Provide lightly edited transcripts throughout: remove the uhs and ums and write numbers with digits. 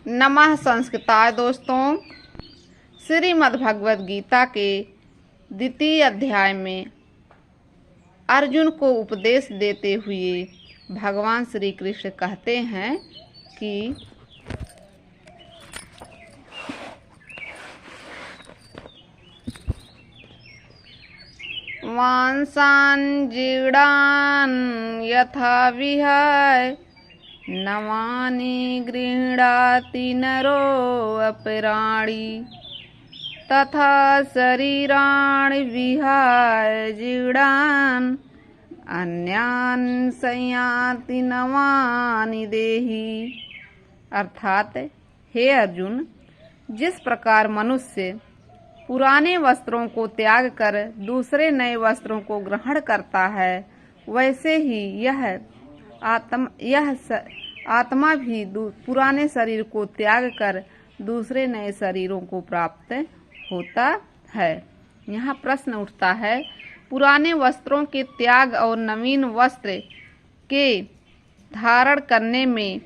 नमः संस्कृताय दोस्तों। श्रीमद् भगवद गीता के द्वितीय अध्याय में अर्जुन को उपदेश देते हुए भगवान श्री कृष्ण कहते हैं कि वांसान जीर्णान् यथा विहाय नवानि गृह्णाति नरो अपराणि तथा शरीराणि विहाय जीर्णान् अन्यान् संयाति नवानि देहि। अर्थात, हे अर्जुन, जिस प्रकार मनुष्य पुराने वस्त्रों को त्याग कर दूसरे नए वस्त्रों को ग्रहण करता है, वैसे ही यह आत्मा भी पुराने शरीर को त्याग कर दूसरे नए शरीरों को प्राप्त होता है। यहाँ प्रश्न उठता है, पुराने वस्त्रों के त्याग और नवीन वस्त्र के धारण करने में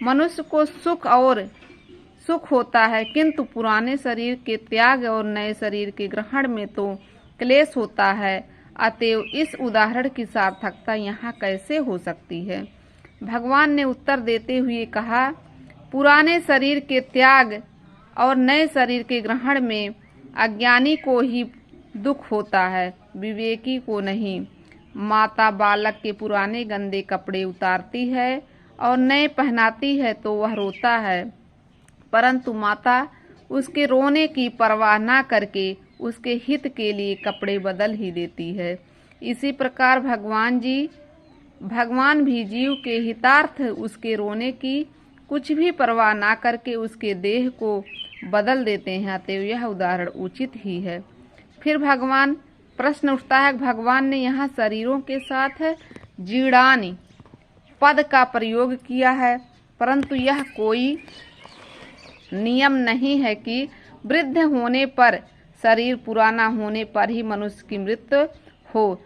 मनुष्य को सुख होता है, किंतु पुराने शरीर के त्याग और नए शरीर के ग्रहण में तो क्लेश होता है। अतएव इस उदाहरण की सार्थकता यहाँ कैसे हो सकती है? भगवान ने उत्तर देते हुए कहा, पुराने शरीर के त्याग और नए शरीर के ग्रहण में अज्ञानी को ही दुख होता है, विवेकी को नहीं। माता बालक के पुराने गंदे कपड़े उतारती है और नए पहनाती है तो वह रोता है, परंतु माता उसके रोने की परवाह न करके उसके हित के लिए कपड़े बदल ही देती है। इसी प्रकार भगवान भी जीव के हितार्थ उसके रोने की कुछ भी परवाह ना करके उसके देह को बदल देते हैं। अतएव यह उदाहरण उचित ही है। फिर प्रश्न उठता है, भगवान ने यहाँ शरीरों के साथ जीर्णानि पद का प्रयोग किया है, परंतु यह कोई नियम नहीं है कि वृद्ध होने पर, शरीर पुराना होने पर ही मनुष्य की मृत्यु हो।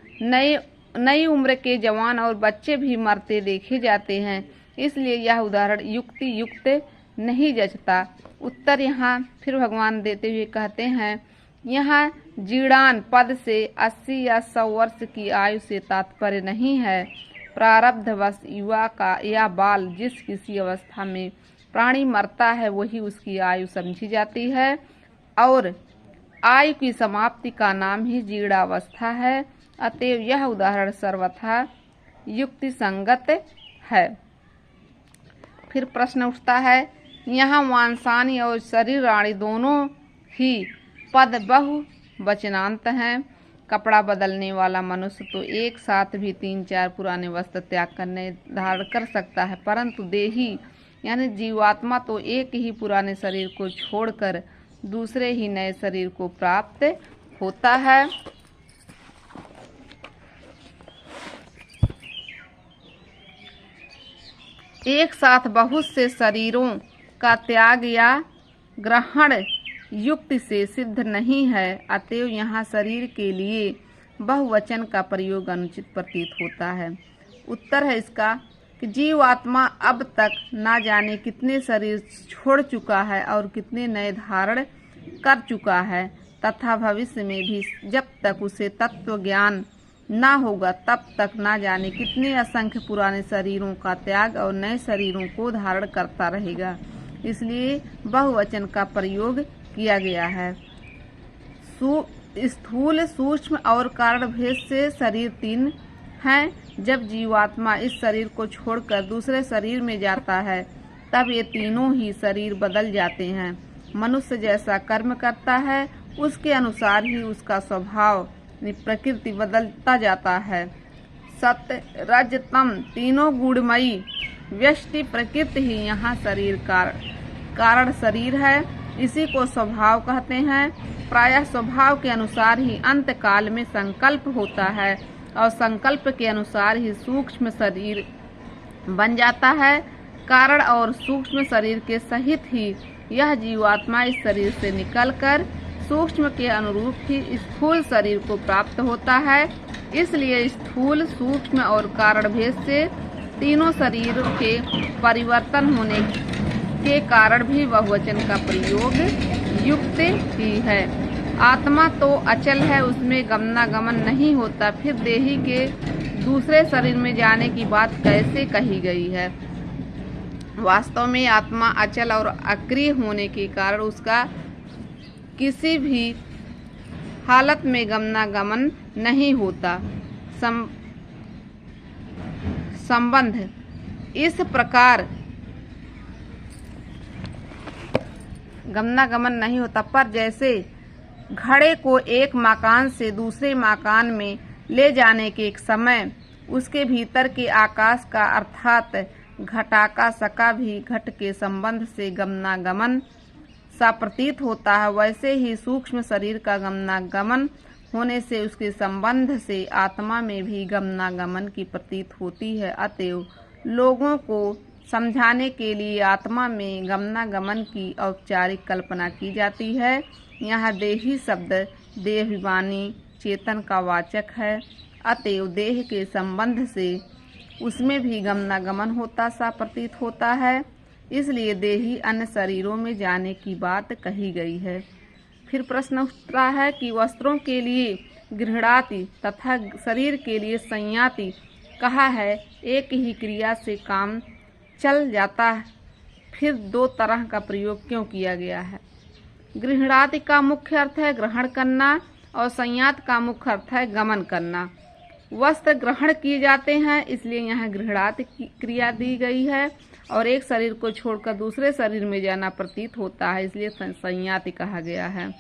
नई उम्र के जवान और बच्चे भी मरते देखे जाते हैं, इसलिए यह उदाहरण युक्त नहीं जचता। उत्तर यहाँ फिर भगवान देते हुए कहते हैं, यहाँ जीर्णान पद से 80 या 100 वर्ष की आयु से तात्पर्य नहीं है। प्रारब्धवश युवा का या बाल जिस किसी अवस्था में प्राणी मरता है वही उसकी आयु समझी जाती है, और आयु की समाप्ति का नाम ही जीर्णावस्था है। अतएव यह उदाहरण सर्वथा युक्ति संगत है। फिर प्रश्न उठता है, यहाँ वांसानी और शरीराणि दोनों ही पद बहुवचनांत हैं। कपड़ा बदलने वाला मनुष्य तो एक साथ भी 3-4 पुराने वस्त्र त्याग करने धारण कर सकता है, परंतु देही यानी जीवात्मा तो एक ही पुराने शरीर को छोड़कर दूसरे ही नए शरीर को प्राप्त होता है। एक साथ बहुत से शरीरों का त्याग या ग्रहण युक्ति से सिद्ध नहीं है। अतएव यहाँ शरीर के लिए बहुवचन का प्रयोग अनुचित प्रतीत होता है। उत्तर है इसका कि जीवात्मा अब तक ना जाने कितने शरीर छोड़ चुका है और कितने नए धारण कर चुका है, तथा भविष्य में भी जब तक उसे तत्व ज्ञान ना होगा तब तक ना जाने कितने असंख्य पुराने शरीरों का त्याग और नए शरीरों को धारण करता रहेगा। इसलिए बहुवचन का प्रयोग किया गया है। स्थूल, सूक्ष्म और कारण भेद से शरीर 3 हैं। जब जीवात्मा इस शरीर को छोड़कर दूसरे शरीर में जाता है तब ये तीनों ही शरीर बदल जाते हैं। मनुष्य जैसा कर्म करता है उसके अनुसार ही उसका स्वभाव प्रकृति बदलता जाता है। सत्य, रज, तम तीनों गुणमयी व्यष्टि प्रकृति ही यहाँ शरीर कारण शरीर है। इसी को स्वभाव कहते हैं। प्रायः स्वभाव के अनुसार ही अंत काल में संकल्प होता है और संकल्प के अनुसार ही सूक्ष्म शरीर बन जाता है। कारण और सूक्ष्म शरीर के सहित ही यह जीवात्मा इस शरीर से निकलकर सूक्ष्म के अनुरूप ही स्थूल शरीर को प्राप्त होता है। इसलिए स्थूल, सूक्ष्म और कारण भेद से तीनों शरीर के परिवर्तन के कारण भी बहुवचन का प्रयोग युक्त ही है। आत्मा तो अचल है, उसमें गमनागमन नहीं होता, फिर देही के दूसरे शरीर में जाने की बात कैसे कही गई है? वास्तव में आत्मा अचल और अक्रिय होने के कारण उसका किसी भी हालत में गमनागमन नहीं होता। संबंध इस प्रकार गमनागमन नहीं होता, पर जैसे घड़े को एक मकान से दूसरे मकान में ले जाने के एक समय उसके भीतर के आकाश का अर्थात घटाकाश का भी घट के संबंध से गमनागमन सा प्रतीत होता है, वैसे ही सूक्ष्म शरीर का गमनागमन होने से उसके संबंध से आत्मा में भी गमनागमन की प्रतीत होती है। अतएव लोगों को समझाने के लिए आत्मा में गमनागमन की औपचारिक कल्पना की जाती है। यहाँ देही शब्द देहाभिमानी चेतन का वाचक है, अतएव देह के संबंध से उसमें भी गमनागमन होता सा प्रतीत होता है, इसलिए देही अन्य शरीरों में जाने की बात कही गई है। फिर प्रश्न उठता है कि वस्त्रों के लिए गृह्णाति तथा शरीर के लिए संयाति कहा है, एक ही क्रिया से काम चल जाता है, फिर दो तरह का प्रयोग क्यों किया गया है? गृह्णाति का मुख्य अर्थ है ग्रहण करना और संयात का मुख्य अर्थ है गमन करना। वस्त्र ग्रहण किए जाते हैं, इसलिए यहाँ गृह्णाति की क्रिया दी गई है, और एक शरीर को छोड़कर दूसरे शरीर में जाना प्रतीत होता है, इसलिए संयाति कहा गया है।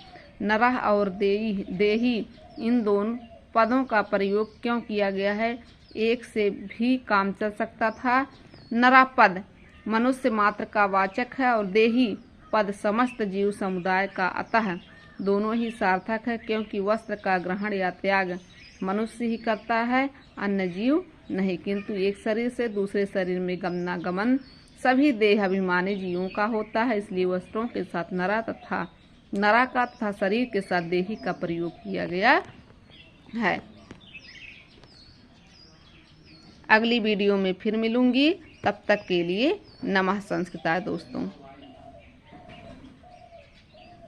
नरः और देही इन दोनों पदों का प्रयोग क्यों किया गया है? एक से भी काम चल सकता था। नरः पद मनुष्य मात्र का वाचक है और देही पद समस्त जीव समुदाय का, अतः दोनों ही सार्थक है, क्योंकि वस्त्र का ग्रहण या त्याग मनुष्य ही करता है, अन्य जीव नहीं, किंतु एक शरीर से दूसरे शरीर में गमनागमन सभी देह अभिमानी जीवों का होता है, इसलिए वस्त्रों के साथ नरा का तथा शरीर के साथ देही का प्रयोग किया गया है। अगली वीडियो में फिर मिलूंगी, तब तक के लिए नमः संस्कृताय दोस्तों।